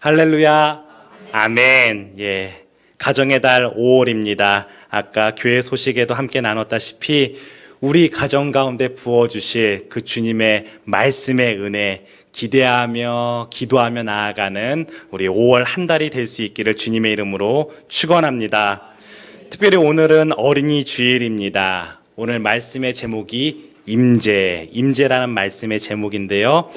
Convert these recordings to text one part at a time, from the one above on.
할렐루야. 아멘. 예. 가정의 달 5월입니다. 아까 교회 소식에도 함께 나눴다시피 우리 가정 가운데 부어주실 그 주님의 말씀의 은혜 기대하며 기도하며 나아가는 우리 5월 한 달이 될 수 있기를 주님의 이름으로 축원합니다. 특별히 오늘은 어린이 주일입니다. 오늘 말씀의 제목이 임재라는 말씀의 제목인데요.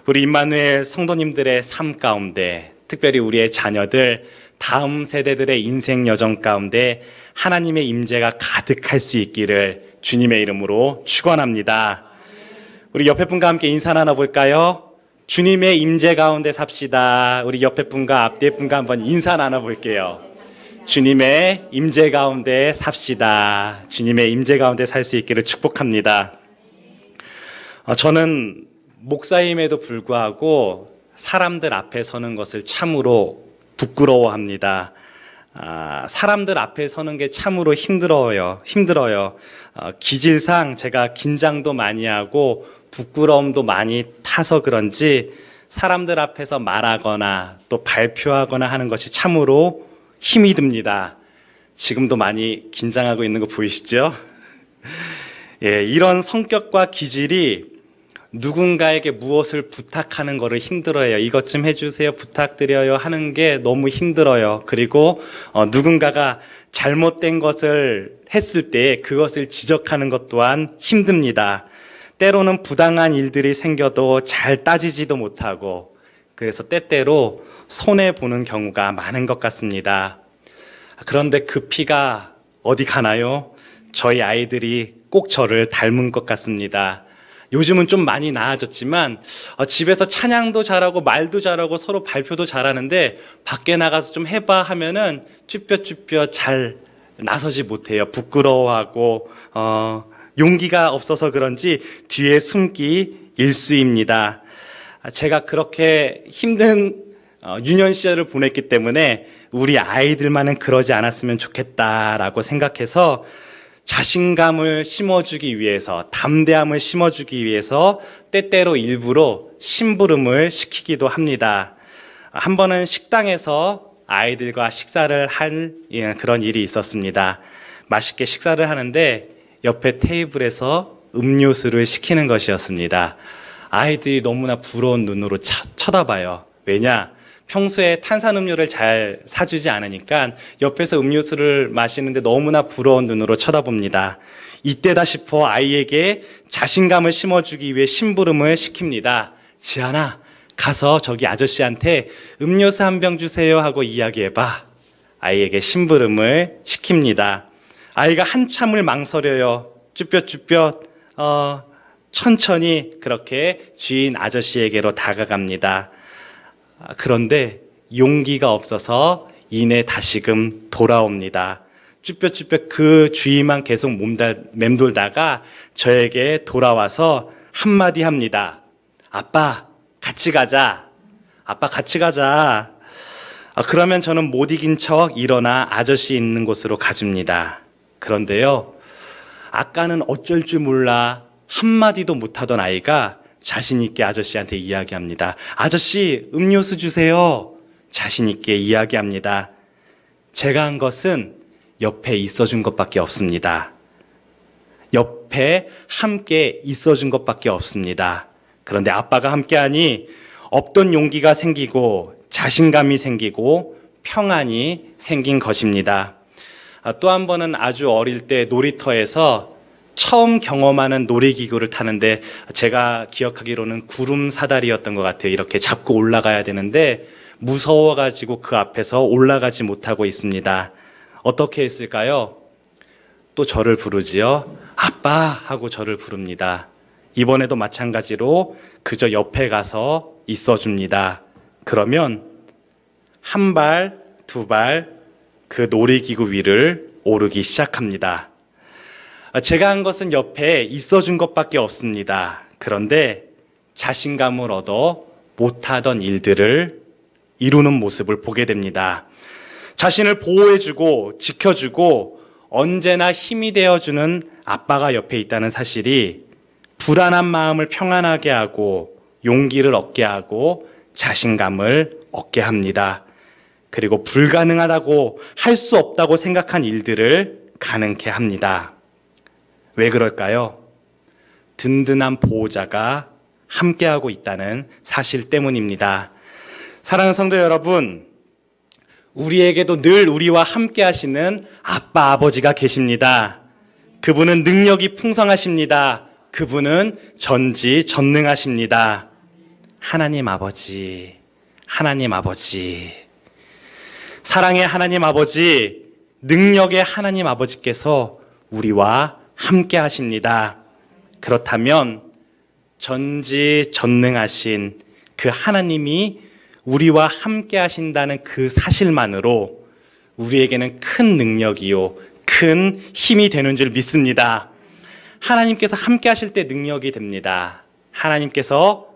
우리 임마누엘 성도님들의 삶 가운데 특별히 우리의 자녀들 다음 세대들의 인생 여정 가운데 하나님의 임재가 가득할 수 있기를 주님의 이름으로 축원합니다. 우리 옆에 분과 함께 인사 나눠볼까요? 주님의 임재 가운데 삽시다. 우리 옆에 분과 앞뒤 분과 한번 인사 나눠볼게요. 주님의 임재 가운데 삽시다. 주님의 임재 가운데 살 수 있기를 축복합니다. 저는 목사임에도 불구하고 사람들 앞에 서는 것을 참으로 부끄러워합니다. 사람들 앞에 서는 게 참으로 힘들어요. 기질상 제가 긴장도 많이 하고 부끄러움도 많이 타서 그런지 사람들 앞에서 말하거나 또 발표하거나 하는 것이 참으로 힘이 듭니다. 지금도 많이 긴장하고 있는 거 보이시죠? 예, 이런 성격과 기질이 누군가에게 무엇을 부탁하는 거를 힘들어해요. 이것 좀 해주세요, 부탁드려요 하는 게 너무 힘들어요. 그리고 누군가가 잘못된 것을 했을 때 그것을 지적하는 것 또한 힘듭니다. 때로는 부당한 일들이 생겨도 잘 따지지도 못하고 그래서 때때로 손해보는 경우가 많은 것 같습니다. 그런데 그 피가 어디 가나요? 저희 아이들이 꼭 저를 닮은 것 같습니다. 요즘은 좀 많이 나아졌지만 집에서 찬양도 잘하고 말도 잘하고 서로 발표도 잘하는데 밖에 나가서 좀 해봐 하면은 쭈뼛쭈뼛 잘 나서지 못해요. 부끄러워하고 용기가 없어서 그런지 뒤에 숨기 일쑤입니다. 제가 그렇게 힘든 유년 시절을 보냈기 때문에 우리 아이들만은 그러지 않았으면 좋겠다라고 생각해서 자신감을 심어주기 위해서, 담대함을 심어주기 위해서 때때로 일부러 심부름을 시키기도 합니다. 한 번은 식당에서 아이들과 식사를 할 그런 일이 있었습니다. 맛있게 식사를 하는데 옆에 테이블에서 음료수를 시키는 것이었습니다. 아이들이 너무나 부러운 눈으로 쳐다봐요. 왜냐? 평소에 탄산음료를 잘 사주지 않으니까 옆에서 음료수를 마시는데 너무나 부러운 눈으로 쳐다봅니다. 이때다 싶어 아이에게 자신감을 심어주기 위해 심부름을 시킵니다. 지안아, 가서 저기 아저씨한테 음료수 한 병 주세요 하고 이야기해봐. 아이에게 심부름을 시킵니다. 아이가 한참을 망설여요. 쭈뼛쭈뼛 천천히 그렇게 주인 아저씨에게로 다가갑니다. 그런데 용기가 없어서 이내 다시금 돌아옵니다. 쭈뼛쭈뼛 그 주위만 계속 맴돌다가 저에게 돌아와서 한마디 합니다. 아빠, 같이 가자. 아빠, 같이 가자. 그러면 저는 못 이긴 척 일어나 아저씨 있는 곳으로 가줍니다. 그런데요, 아까는 어쩔 줄 몰라 한마디도 못하던 아이가 자신 있게 아저씨한테 이야기합니다. 아저씨, 음료수 주세요. 자신 있게 이야기합니다. 제가 한 것은 옆에 있어준 것밖에 없습니다. 옆에 함께 있어준 것밖에 없습니다. 그런데 아빠가 함께하니 없던 용기가 생기고 자신감이 생기고 평안이 생긴 것입니다. 또 한 번은 아주 어릴 때 놀이터에서 처음 경험하는 놀이기구를 타는데 제가 기억하기로는 구름 사다리였던 것 같아요. 이렇게 잡고 올라가야 되는데 무서워가지고 그 앞에서 올라가지 못하고 있습니다. 어떻게 했을까요? 또 저를 부르지요. 아빠 하고 저를 부릅니다. 이번에도 마찬가지로 그저 옆에 가서 있어줍니다. 그러면 한 발, 두 발 그 놀이기구 위를 오르기 시작합니다. 제가 한 것은 옆에 있어준 것밖에 없습니다. 그런데 자신감을 얻어 못하던 일들을 이루는 모습을 보게 됩니다. 자신을 보호해주고 지켜주고 언제나 힘이 되어주는 아빠가 옆에 있다는 사실이 불안한 마음을 평안하게 하고 용기를 얻게 하고 자신감을 얻게 합니다. 그리고 불가능하다고 할 수 없다고 생각한 일들을 가능케 합니다. 왜 그럴까요? 든든한 보호자가 함께하고 있다는 사실 때문입니다. 사랑하는 성도 여러분, 우리에게도 늘 우리와 함께 하시는 아빠, 아버지가 계십니다. 그분은 능력이 풍성하십니다. 그분은 전지전능하십니다. 하나님 아버지, 하나님 아버지, 사랑의 하나님 아버지, 능력의 하나님 아버지께서 우리와 함께 하십니다. 그렇다면 전지전능하신 그 하나님이 우리와 함께 하신다는 그 사실만으로 우리에게는 큰 능력이요, 큰 힘이 되는 줄 믿습니다. 하나님께서 함께 하실 때 능력이 됩니다. 하나님께서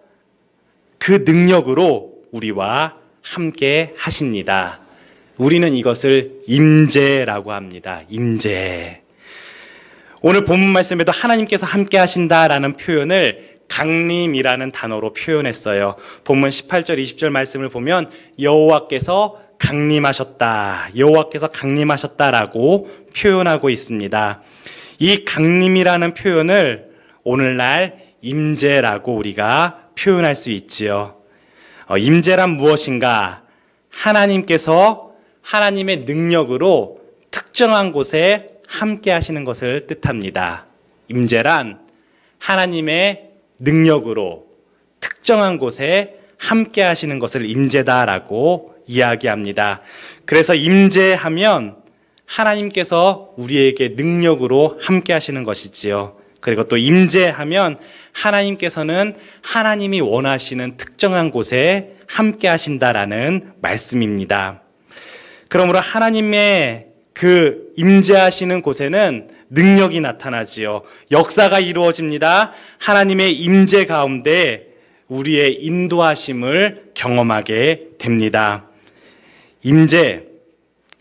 그 능력으로 우리와 함께 하십니다. 우리는 이것을 임재라고 합니다. 임재. 오늘 본문 말씀에도 하나님께서 함께 하신다라는 표현을 강림이라는 단어로 표현했어요. 본문 18절, 20절 말씀을 보면 여호와께서 강림하셨다, 여호와께서 강림하셨다라고 표현하고 있습니다. 이 강림이라는 표현을 오늘날 임재라고 우리가 표현할 수 있지요. 임재란 무엇인가? 하나님께서 하나님의 능력으로 특정한 곳에 함께 하시는 것을 뜻합니다. 임재란 하나님의 능력으로 특정한 곳에 함께 하시는 것을 임재다라고 이야기합니다. 그래서 임재하면 하나님께서 우리에게 능력으로 함께 하시는 것이지요. 그리고 또 임재하면 하나님께서는 하나님이 원하시는 특정한 곳에 함께 하신다라는 말씀입니다. 그러므로 하나님의 그 임재하시는 곳에는 능력이 나타나지요. 역사가 이루어집니다. 하나님의 임재 가운데 우리의 인도하심을 경험하게 됩니다.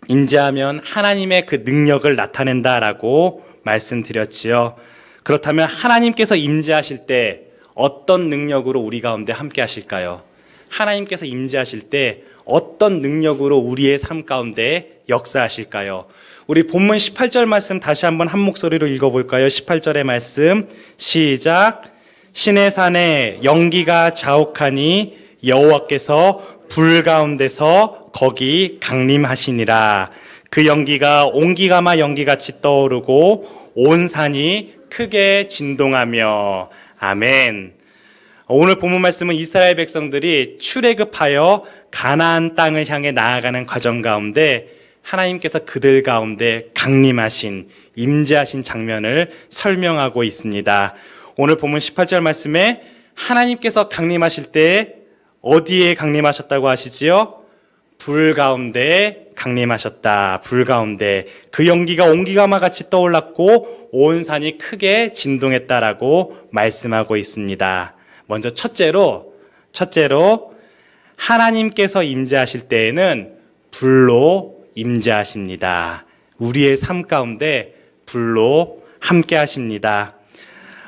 임재하면 하나님의 그 능력을 나타낸다라고 말씀드렸지요. 그렇다면 하나님께서 임재하실 때 어떤 능력으로 우리 가운데 함께 하실까요? 하나님께서 임재하실 때 어떤 능력으로 우리의 삶 가운데 역사하실까요? 우리 본문 18절 말씀 다시 한번 한 목소리로 읽어볼까요? 18절의 말씀 시작. 신의 산에 연기가 자욱하니 여호와께서 불 가운데서 거기 강림하시니라. 그 연기가 온기가마 연기같이 떠오르고 온 산이 크게 진동하며. 아멘. 오늘 본문 말씀은 이스라엘 백성들이 출애굽하여 가나안 땅을 향해 나아가는 과정 가운데 하나님께서 그들 가운데 강림하신, 임재하신 장면을 설명하고 있습니다. 오늘 본문 18절 말씀에 하나님께서 강림하실 때 어디에 강림하셨다고 하시지요? 불 가운데 강림하셨다. 불 가운데. 그 연기가 온기가마 같이 떠올랐고 온 산이 크게 진동했다라고 말씀하고 있습니다. 먼저 첫째로 하나님께서 임재하실 때에는 불로 임재하십니다. 우리의 삶 가운데 불로 함께 하십니다.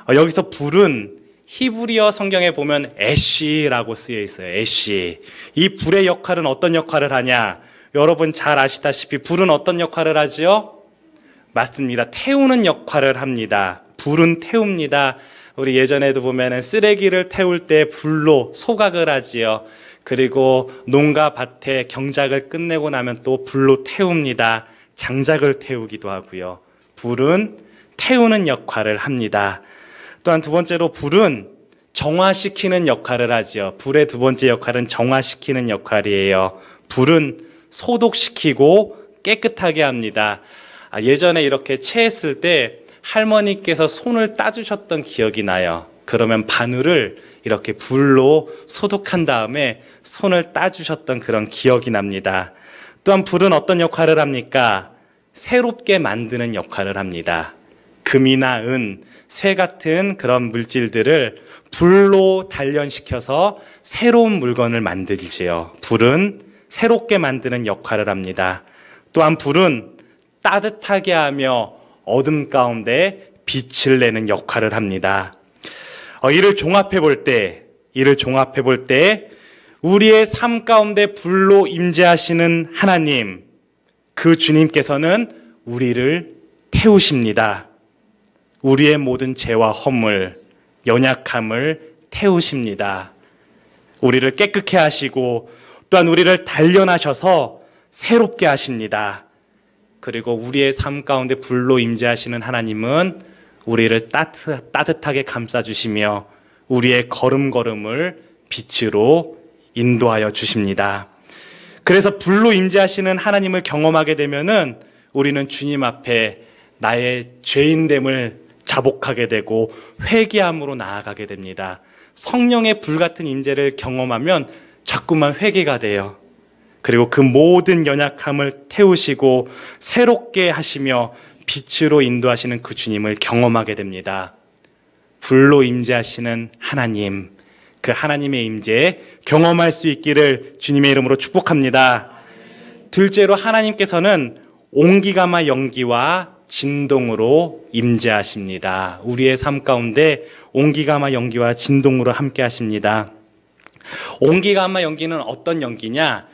여기서 불은 히브리어 성경에 보면 애쉬라고 쓰여 있어요. 애쉬. 이 불의 역할은 어떤 역할을 하냐? 여러분 잘 아시다시피 불은 어떤 역할을 하지요? 맞습니다. 태우는 역할을 합니다. 불은 태웁니다. 우리 예전에도 보면은 쓰레기를 태울 때 불로 소각을 하지요. 그리고 농가 밭에 경작을 끝내고 나면 또 불로 태웁니다. 장작을 태우기도 하고요. 불은 태우는 역할을 합니다. 또한 두 번째로 불은 정화시키는 역할을 하지요. 불의 두 번째 역할은 정화시키는 역할이에요. 불은 소독시키고 깨끗하게 합니다. 예전에 이렇게 체했을 때 할머니께서 손을 따주셨던 기억이 나요. 그러면 바늘을 이렇게 불로 소독한 다음에 손을 따주셨던 그런 기억이 납니다. 또한 불은 어떤 역할을 합니까? 새롭게 만드는 역할을 합니다. 금이나 은, 쇠 같은 그런 물질들을 불로 단련시켜서 새로운 물건을 만들지요. 불은 새롭게 만드는 역할을 합니다. 또한 불은 따뜻하게 하며 어둠 가운데 빛을 내는 역할을 합니다. 이를 종합해 볼 때 우리의 삶 가운데 불로 임재하시는 하나님, 그 주님께서는 우리를 태우십니다. 우리의 모든 죄와 허물, 연약함을 태우십니다. 우리를 깨끗게 하시고 또한 우리를 단련하셔서 새롭게 하십니다. 그리고 우리의 삶 가운데 불로 임재하시는 하나님은 우리를 따뜻하게 감싸주시며 우리의 걸음걸음을 빛으로 인도하여 주십니다. 그래서 불로 임재하시는 하나님을 경험하게 되면은 우리는 주님 앞에 나의 죄인됨을 자복하게 되고 회개함으로 나아가게 됩니다. 성령의 불같은 임재를 경험하면 자꾸만 회개가 돼요. 그리고 그 모든 연약함을 태우시고 새롭게 하시며 빛으로 인도하시는 그 주님을 경험하게 됩니다. 불로 임재하시는 하나님, 그 하나님의 임재 경험할 수 있기를 주님의 이름으로 축복합니다. 둘째로 하나님께서는 온기가마 연기와 진동으로 임재하십니다. 우리의 삶 가운데 온기가마 연기와 진동으로 함께 하십니다. 온기가마 연기는 어떤 연기냐?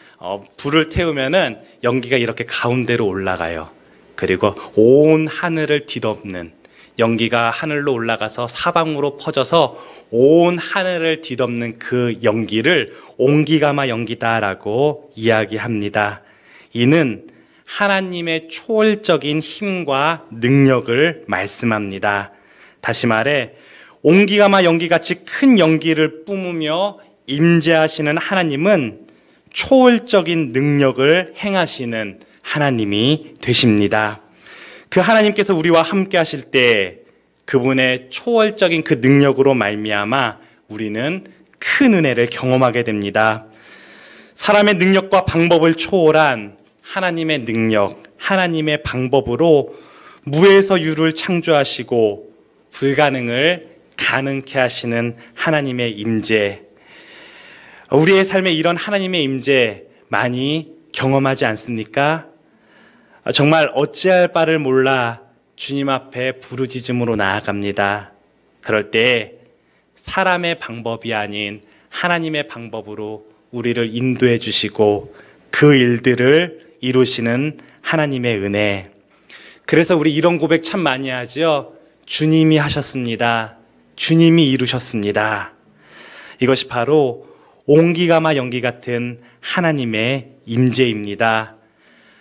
불을 태우면은 연기가 이렇게 가운데로 올라가요. 그리고 온 하늘을 뒤덮는, 연기가 하늘로 올라가서 사방으로 퍼져서 온 하늘을 뒤덮는 그 연기를 온기가마 연기다라고 이야기합니다. 이는 하나님의 초월적인 힘과 능력을 말씀합니다. 다시 말해 온기가마 연기같이 큰 연기를 뿜으며 임재하시는 하나님은 초월적인 능력을 행하시는 하나님이 되십니다. 그 하나님께서 우리와 함께 하실 때 그분의 초월적인 그 능력으로 말미암아 우리는 큰 은혜를 경험하게 됩니다. 사람의 능력과 방법을 초월한 하나님의 능력, 하나님의 방법으로 무에서 유를 창조하시고 불가능을 가능케 하시는 하나님의 임재. 우리의 삶에 이런 하나님의 임재 많이 경험하지 않습니까? 정말 어찌할 바를 몰라 주님 앞에 부르짖음으로 나아갑니다. 그럴 때 사람의 방법이 아닌 하나님의 방법으로 우리를 인도해 주시고 그 일들을 이루시는 하나님의 은혜. 그래서 우리 이런 고백 참 많이 하죠. 주님이 하셨습니다. 주님이 이루셨습니다. 이것이 바로 온기가마 연기 같은 하나님의 임재입니다.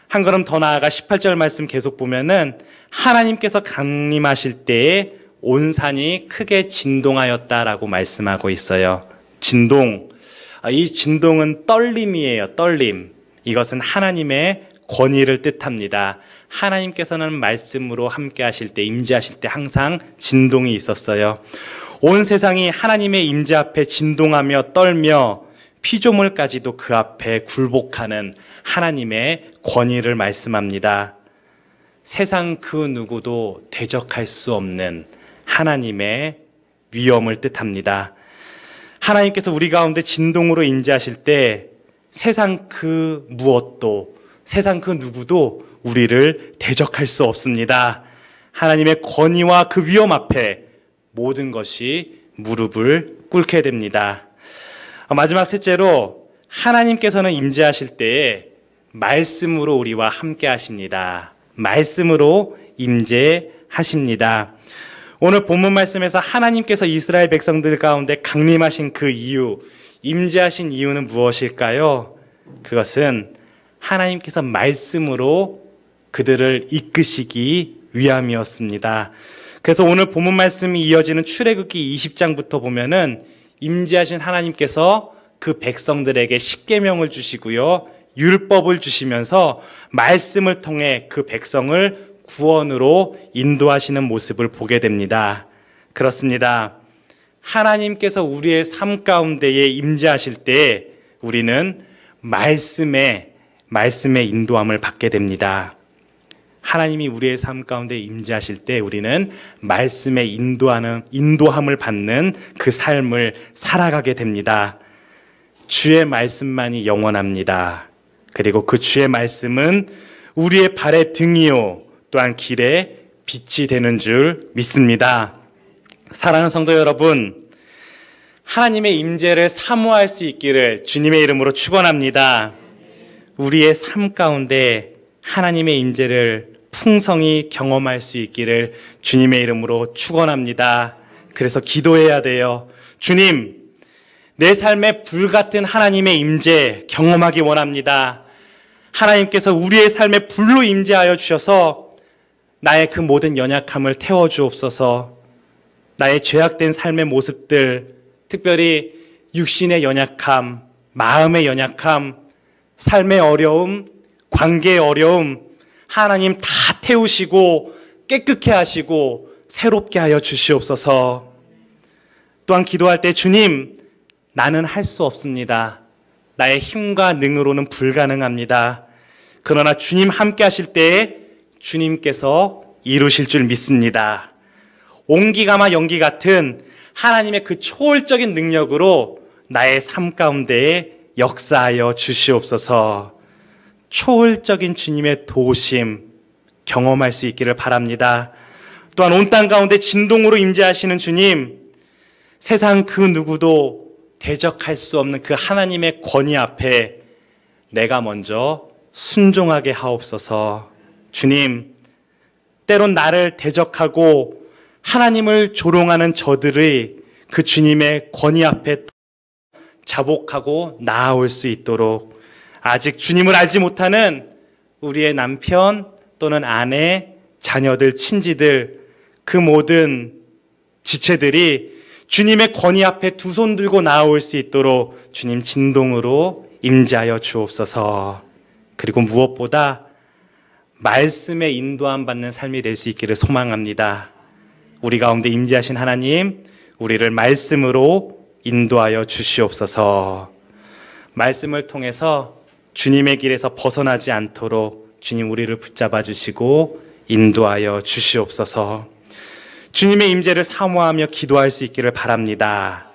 한 걸음 더 나아가 18절 말씀 계속 보면은 하나님께서 강림하실 때에 온 산이 크게 진동하였다라고 말씀하고 있어요. 진동. 이 진동은 떨림이에요. 떨림. 이것은 하나님의 권위를 뜻합니다. 하나님께서는 말씀으로 함께 하실 때, 임재하실 때 항상 진동이 있었어요. 온 세상이 하나님의 임재 앞에 진동하며 떨며 피조물까지도 그 앞에 굴복하는 하나님의 권위를 말씀합니다. 세상 그 누구도 대적할 수 없는 하나님의 위엄을 뜻합니다. 하나님께서 우리 가운데 진동으로 임재하실 때 세상 그 무엇도, 세상 그 누구도 우리를 대적할 수 없습니다. 하나님의 권위와 그 위엄 앞에 모든 것이 무릎을 꿇게 됩니다. 마지막 셋째로 하나님께서는 임재하실 때에 말씀으로 우리와 함께 하십니다. 말씀으로 임재하십니다. 오늘 본문 말씀에서 하나님께서 이스라엘 백성들 가운데 강림하신 그 이유, 임재하신 이유는 무엇일까요? 그것은 하나님께서 말씀으로 그들을 이끄시기 위함이었습니다. 그래서 오늘 본문 말씀이 이어지는 출애굽기 20장부터 보면은 임재하신 하나님께서 그 백성들에게 십계명을 주시고요, 율법을 주시면서 말씀을 통해 그 백성을 구원으로 인도하시는 모습을 보게 됩니다. 그렇습니다. 하나님께서 우리의 삶 가운데에 임재하실 때 우리는 말씀의 인도함을 받게 됩니다. 하나님이 우리의 삶 가운데 임재하실 때 우리는 말씀의 인도함을 받는 그 삶을 살아가게 됩니다. 주의 말씀만이 영원합니다. 그리고 그 주의 말씀은 우리의 발의 등이요 또한 길에 빛이 되는 줄 믿습니다. 사랑하는 성도 여러분, 하나님의 임재를 사모할 수 있기를 주님의 이름으로 축원합니다. 우리의 삶 가운데 하나님의 임재를 풍성히 경험할 수 있기를 주님의 이름으로 축원합니다. 그래서 기도해야 돼요. 주님, 내 삶에 불같은 하나님의 임재 경험하기 원합니다. 하나님께서 우리의 삶에 불로 임재하여 주셔서 나의 그 모든 연약함을 태워주옵소서. 나의 죄악된 삶의 모습들, 특별히 육신의 연약함, 마음의 연약함, 삶의 어려움, 관계의 어려움, 하나님 다 태우시고 깨끗게 하시고 새롭게 하여 주시옵소서. 또한 기도할 때 주님, 나는 할 수 없습니다. 나의 힘과 능으로는 불가능합니다. 그러나 주님 함께 하실 때에 주님께서 이루실 줄 믿습니다. 온기가마 연기 같은 하나님의 그 초월적인 능력으로 나의 삶 가운데에 역사하여 주시옵소서. 초월적인 주님의 도우심 경험할 수 있기를 바랍니다. 또한 온 땅 가운데 진동으로 임재하시는 주님, 세상 그 누구도 대적할 수 없는 그 하나님의 권위 앞에 내가 먼저 순종하게 하옵소서. 주님, 때론 나를 대적하고 하나님을 조롱하는 저들의 그 주님의 권위 앞에 자복하고 나아올 수 있도록 아직 주님을 알지 못하는 우리의 남편 또는 아내, 자녀들, 친지들, 그 모든 지체들이 주님의 권위 앞에 두 손 들고 나아올 수 있도록 주님 진동으로 임재하여 주옵소서. 그리고 무엇보다 말씀에 인도함 받는 삶이 될 수 있기를 소망합니다. 우리 가운데 임재하신 하나님, 우리를 말씀으로 인도하여 주시옵소서. 말씀을 통해서 주님의 길에서 벗어나지 않도록 주님 우리를 붙잡아 주시고 인도하여 주시옵소서. 주님의 임재를 사모하며 기도할 수 있기를 바랍니다.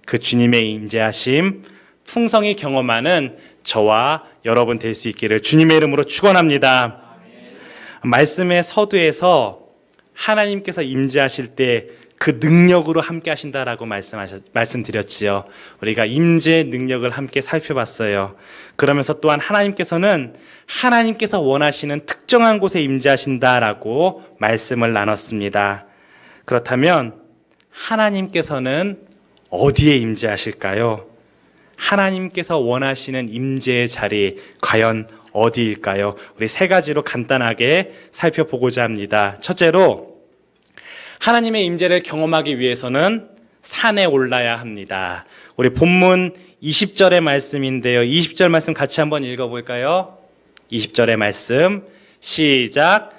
그 주님의 임재하심 풍성히 경험하는 저와 여러분 될 수 있기를 주님의 이름으로 축원합니다. 말씀의 서두에서 하나님께서 임재하실 때 그 능력으로 함께 하신다라고 말씀드렸지요. 우리가 임재의 능력을 함께 살펴봤어요. 그러면서 또한 하나님께서는 하나님께서 원하시는 특정한 곳에 임재하신다라고 말씀을 나눴습니다. 그렇다면 하나님께서는 어디에 임재하실까요? 하나님께서 원하시는 임재의 자리 과연 어디일까요? 우리 세 가지로 간단하게 살펴보고자 합니다. 첫째로 하나님의 임재를 경험하기 위해서는 산에 올라야 합니다. 우리 본문 20절의 말씀인데요. 20절 말씀 같이 한번 읽어볼까요? 20절의 말씀 시작.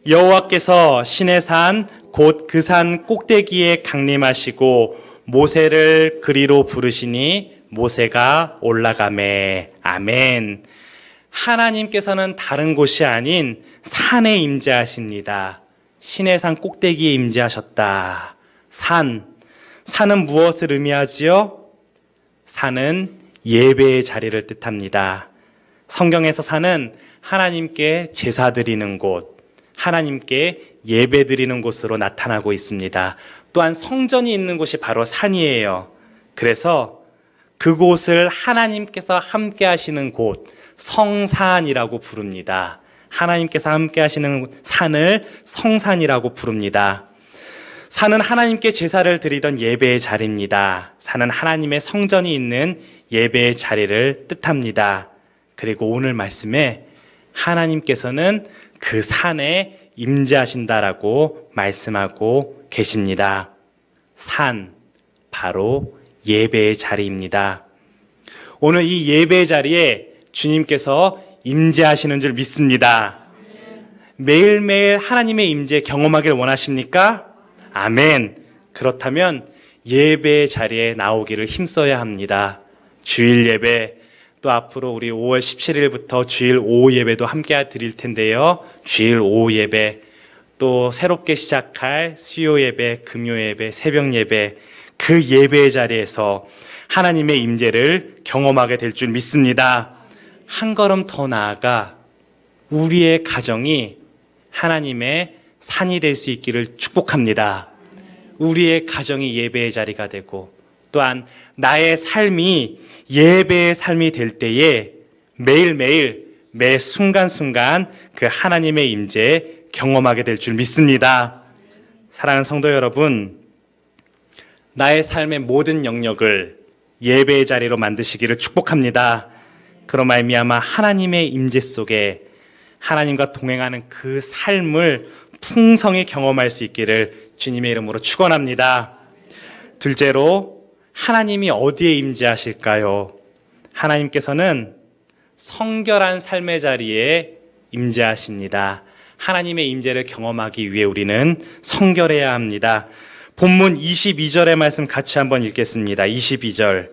여호와께서 신의 산 곧 그 산 꼭대기에 강림하시고 모세를 그리로 부르시니 모세가 올라가매. 아멘. 하나님께서는 다른 곳이 아닌 산에 임재하십니다. 신의 산 꼭대기에 임재하셨다. 산은 무엇을 의미하지요? 산은 예배의 자리를 뜻합니다. 성경에서 산은 하나님께 제사 드리는 곳, 하나님께 예배 드리는 곳으로 나타나고 있습니다. 또한 성전이 있는 곳이 바로 산이에요. 그래서 그곳을 하나님께서 함께 하시는 곳, 성산이라고 부릅니다. 하나님께서 함께 하시는 산을 성산이라고 부릅니다. 산은 하나님께 제사를 드리던 예배의 자리입니다. 산은 하나님의 성전이 있는 예배의 자리를 뜻합니다. 그리고 오늘 말씀에 하나님께서는 그 산에 임재하신다라고 말씀하고 계십니다. 산, 바로 예배의 자리입니다. 오늘 이 예배의 자리에 주님께서 임재하시는 줄 믿습니다. 매일매일 하나님의 임재 경험하길 원하십니까? 아멘. 그렇다면 예배의 자리에 나오기를 힘써야 합니다. 주일 예배, 또 앞으로 우리 5월 17일부터 주일 오후 예배도 함께 드릴 텐데요. 주일 오후 예배, 또 새롭게 시작할 수요 예배, 금요 예배, 새벽 예배, 그 예배의 자리에서 하나님의 임재를 경험하게 될 줄 믿습니다. 한 걸음 더 나아가 우리의 가정이 하나님의 산이 될 수 있기를 축복합니다. 우리의 가정이 예배의 자리가 되고 또한 나의 삶이 예배의 삶이 될 때에 매일매일 매 순간순간 그 하나님의 임재 경험하게 될 줄 믿습니다. 사랑하는 성도 여러분, 나의 삶의 모든 영역을 예배의 자리로 만드시기를 축복합니다. 그로 말미암아 하나님의 임재 속에 하나님과 동행하는 그 삶을 풍성히 경험할 수 있기를 주님의 이름으로 축원합니다. 둘째로, 하나님이 어디에 임재하실까요? 하나님께서는 성결한 삶의 자리에 임재하십니다. 하나님의 임재를 경험하기 위해 우리는 성결해야 합니다. 본문 22절의 말씀 같이 한번 읽겠습니다. 22절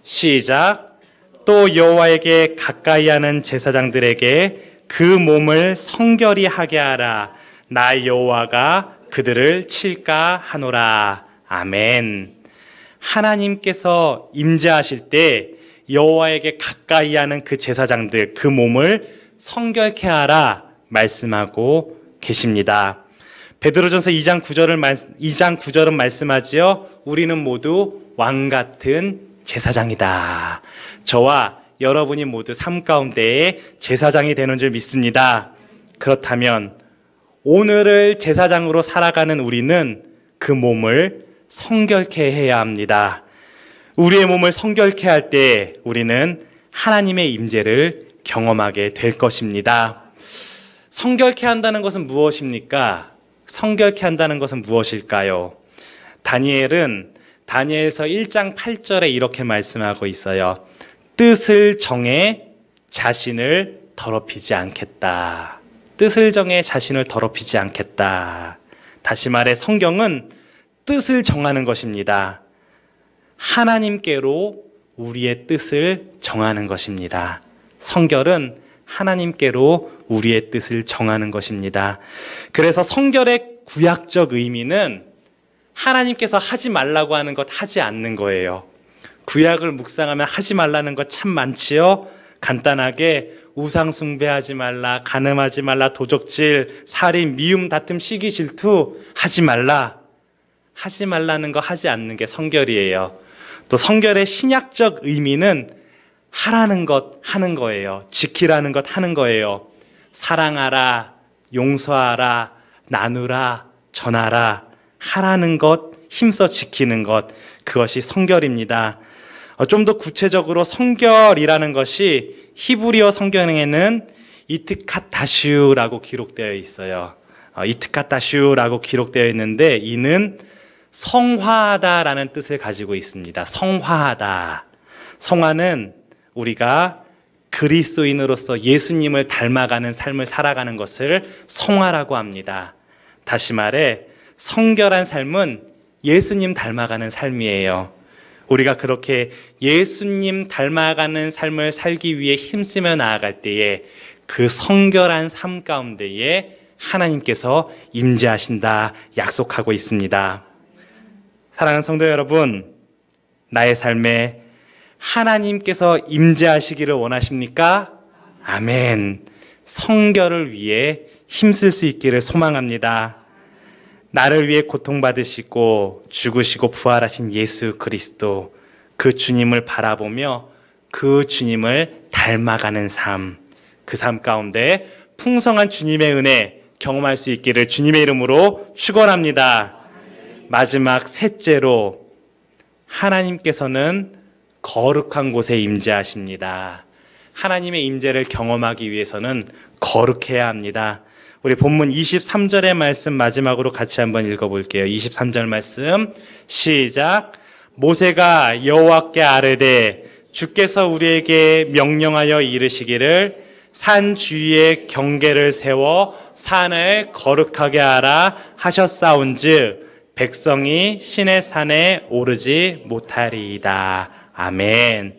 시작. 또 여호와에게 가까이 하는 제사장들에게 그 몸을 성결히 하게 하라. 나 여호와가 그들을 칠까 하노라. 아멘. 하나님께서 임재하실 때 여호와에게 가까이 하는 그 제사장들, 그 몸을 성결케 하라 말씀하고 계십니다. 베드로전서 2장 9절은 말씀하지요. 우리는 모두 왕 같은 제사장이다. 저와 여러분이 모두 삶 가운데에 제사장이 되는 줄 믿습니다. 그렇다면 오늘을 제사장으로 살아가는 우리는 그 몸을 성결케 해야 합니다. 우리의 몸을 성결케 할 때 우리는 하나님의 임재를 경험하게 될 것입니다. 성결케 한다는 것은 무엇입니까? 성결케 한다는 것은 무엇일까요? 다니엘서 1장 8절에 이렇게 말씀하고 있어요. 뜻을 정해 자신을 더럽히지 않겠다. 뜻을 정해 자신을 더럽히지 않겠다. 다시 말해 성경은 뜻을 정하는 것입니다. 하나님께로 우리의 뜻을 정하는 것입니다. 성결은 하나님께로 우리의 뜻을 정하는 것입니다. 그래서 성결의 구약적 의미는 하나님께서 하지 말라고 하는 것 하지 않는 거예요. 구약을 묵상하면 하지 말라는 것 참 많지요. 간단하게 우상 숭배하지 말라, 간음하지 말라, 도적질, 살인, 미움, 다툼, 시기, 질투 하지 말라. 하지 말라는 거 하지 않는 게 성결이에요. 또 성결의 신약적 의미는 하라는 것 하는 거예요. 지키라는 것 하는 거예요. 사랑하라, 용서하라, 나누라, 전하라, 하라는 것, 힘써 지키는 것, 그것이 성결입니다. 좀 더 구체적으로 성결이라는 것이 히브리어 성경에는 이트카타슈라고 기록되어 있어요. 이트카타슈라고 기록되어 있는데 이는 성화하다라는 뜻을 가지고 있습니다. 성화하다. 성화는 우리가 그리스도인으로서 예수님을 닮아가는 삶을 살아가는 것을 성화라고 합니다. 다시 말해 성결한 삶은 예수님 닮아가는 삶이에요. 우리가 그렇게 예수님 닮아가는 삶을 살기 위해 힘쓰며 나아갈 때에 그 성결한 삶 가운데에 하나님께서 임재하신다 약속하고 있습니다. 사랑하는 성도 여러분, 나의 삶에 하나님께서 임재하시기를 원하십니까? 아멘. 성결을 위해 힘쓸 수 있기를 소망합니다. 나를 위해 고통받으시고 죽으시고 부활하신 예수 그리스도, 그 주님을 바라보며 그 주님을 닮아가는 삶, 그 삶 가운데 풍성한 주님의 은혜 경험할 수 있기를 주님의 이름으로 축원합니다. 마지막 셋째로, 하나님께서는 거룩한 곳에 임재하십니다. 하나님의 임재를 경험하기 위해서는 거룩해야 합니다. 우리 본문 23절의 말씀 마지막으로 같이 한번 읽어볼게요. 23절 말씀 시작. 모세가 여호와께 아뢰되 주께서 우리에게 명령하여 이르시기를 산 주위에 경계를 세워 산을 거룩하게 하라 하셨사온즉 백성이 신의 산에 오르지 못하리이다. 아멘.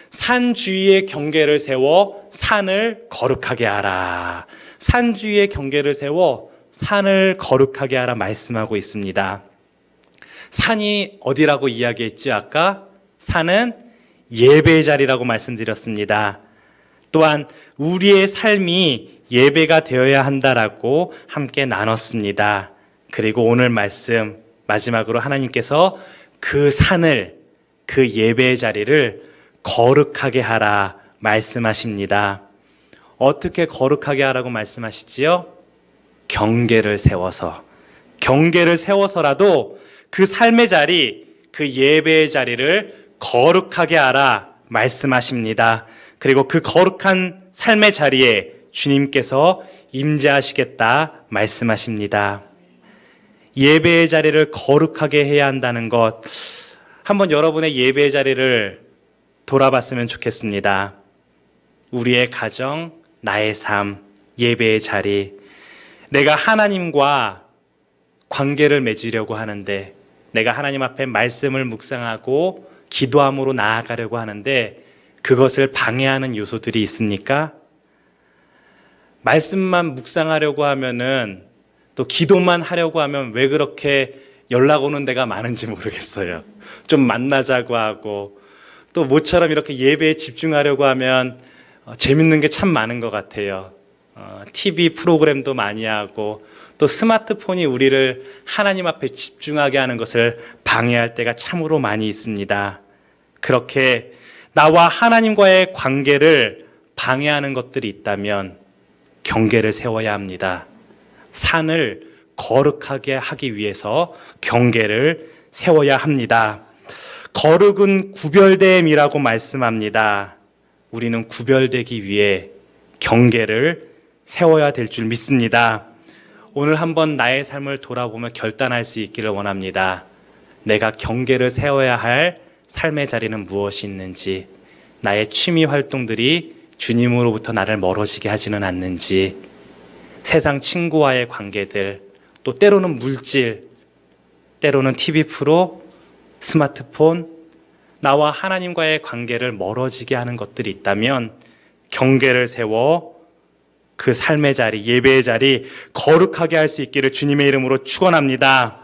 산 주위에 경계를 세워 산을 거룩하게 하라. 산 주위에 경계를 세워 산을 거룩하게 하라 말씀하고 있습니다. 산이 어디라고 이야기했죠? 아까 산은 예배의 자리라고 말씀드렸습니다. 또한 우리의 삶이 예배가 되어야 한다라고 함께 나눴습니다. 그리고 오늘 말씀 마지막으로 하나님께서 그 산을, 그 예배의 자리를 거룩하게 하라 말씀하십니다. 어떻게 거룩하게 하라고 말씀하시지요? 경계를 세워서라도 그 삶의 자리, 그 예배의 자리를 거룩하게 하라 말씀하십니다. 그리고 그 거룩한 삶의 자리에 주님께서 임재하시겠다 말씀하십니다. 예배의 자리를 거룩하게 해야 한다는 것, 한번 여러분의 예배의 자리를 돌아봤으면 좋겠습니다. 우리의 가정, 나의 삶, 예배의 자리, 내가 하나님과 관계를 맺으려고 하는데, 내가 하나님 앞에 말씀을 묵상하고 기도함으로 나아가려고 하는데 그것을 방해하는 요소들이 있습니까? 말씀만 묵상하려고 하면은, 또 기도만 하려고 하면 왜 그렇게 연락 오는 데가 많은지 모르겠어요. 좀 만나자고 하고, 또 모처럼 이렇게 예배에 집중하려고 하면 재밌는 게 참 많은 것 같아요. TV 프로그램도 많이 하고, 또 스마트폰이 우리를 하나님 앞에 집중하게 하는 것을 방해할 때가 참으로 많이 있습니다. 그렇게 나와 하나님과의 관계를 방해하는 것들이 있다면 경계를 세워야 합니다. 산을 거룩하게 하기 위해서 경계를 세워야 합니다. 거룩은 구별됨이라고 말씀합니다. 우리는 구별되기 위해 경계를 세워야 될 줄 믿습니다. 오늘 한번 나의 삶을 돌아보며 결단할 수 있기를 원합니다. 내가 경계를 세워야 할 삶의 자리는 무엇이 있는지, 나의 취미 활동들이 주님으로부터 나를 멀어지게 하지는 않는지, 세상 친구와의 관계들, 또 때로는 물질, 때로는 TV 프로, 스마트폰, 나와 하나님과의 관계를 멀어지게 하는 것들이 있다면 경계를 세워 그 삶의 자리, 예배의 자리 거룩하게 할 수 있기를 주님의 이름으로 축원합니다.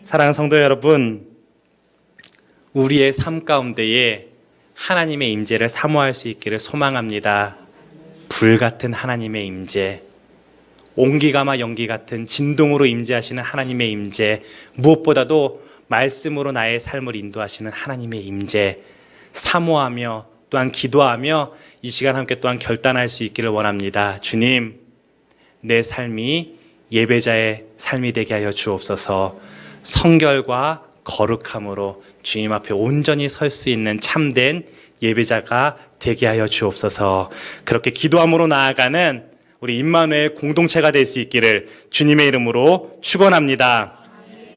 사랑하는 성도 여러분, 우리의 삶 가운데에 하나님의 임재를 사모할 수 있기를 소망합니다. 불같은 하나님의 임재, 온기가마 연기 같은 진동으로 임재하시는 하나님의 임재, 무엇보다도 말씀으로 나의 삶을 인도하시는 하나님의 임재 사모하며 또한 기도하며 이 시간 함께 또한 결단할 수 있기를 원합니다. 주님, 내 삶이 예배자의 삶이 되게 하여 주옵소서. 성결과 거룩함으로 주님 앞에 온전히 설 수 있는 참된 예배자가 되게 하여 주옵소서. 그렇게 기도함으로 나아가는 우리 임마누엘 공동체가 될 수 있기를 주님의 이름으로 축원합니다.